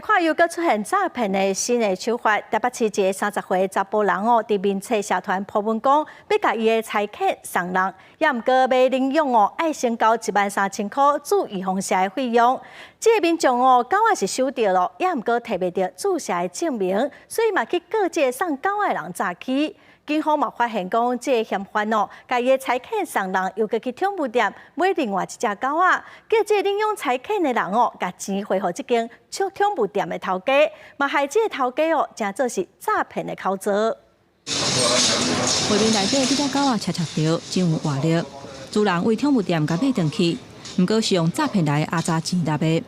看又搁出现诈骗的新的手法，台北市一个30岁查甫人伫面册社团铺文讲，要甲伊的财客送人，也毋过要领用爱先交13000块注预防社的费用。这个民众狗仔是收到了，也毋过摕袂到注射的证明，所以嘛去告这个送狗仔的人诈欺。警方嘛发现讲，这个嫌犯甲伊的财客送人，又搁去宠物店买另外一只狗仔，叫这个领用财客的人甲钱汇互这间宠物店的头家，嘛害这个头家真做是诈骗的口座。柜面内底这只狗仔恰着，真有活力。主人为宠物店甲买转去，毋过是用诈骗来压榨钱纳的。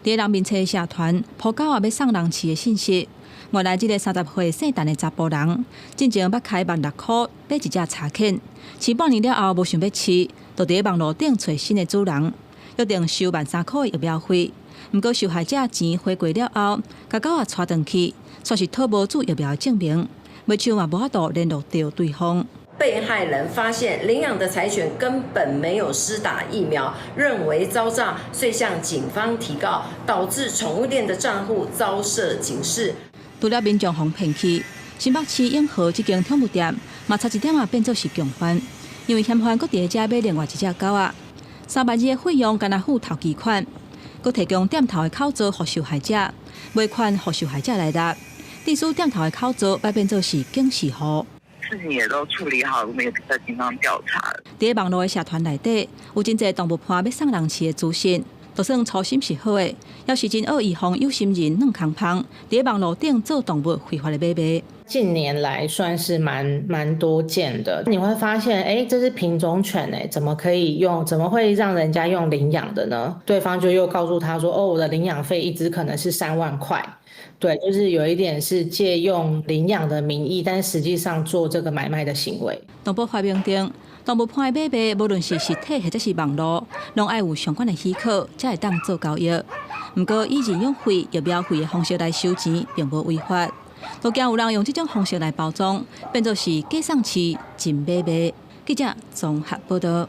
伫人面册社团铺狗仔要送人饲的信息。原来，这个30岁姓陈的查甫人，之前捌开16000块买一只柴犬，饲半年了后无想要饲，就伫网络顶找新的主人，约定收13000块的医疗费。毋过受害者钱花过了后，甲狗仔带转去，却是讨无注疫苗证明，尾手嘛无法度联络到对方。被害人发现领养的柴犬根本没有施打疫苗，认为遭诈，遂向警方提告，导致宠物店的账户遭设警示。除了民众被骗去，新北市永和这间宠物店嘛差一点变做是共犯，因为嫌犯搁伫遮买另外一只狗仔，3万2的费用，干那付头期款，搁提供店头的口座给受害者，尾款给受害者来拿。隶属店头的口座摆变做是警示号。事情也都处理好，我们也在警方调查了。伫网络的社团内底，有真侪动物伴要送人饲的资讯。就算初心是好的，要是真恶预防有心人弄空芳，伫网络顶做动物非法的买卖。近年来算是蛮多见的，你会发现，这是品种犬，怎么可以用？怎么会让人家用领养的呢？对方就又告诉他说，我的领养费一只可能是3万块。对，就是有一点是借用领养的名义，但是实际上做这个买卖的行为。动物法明定，动物伴的买卖，无论是实体或者是网络，拢爱有相关的许可，才会当做交易。不过以认养费、疫苗费的方式来收钱，并无违法。都惊有人用这种方式来包装，变作是假送饲、真买卖。记者综合报道。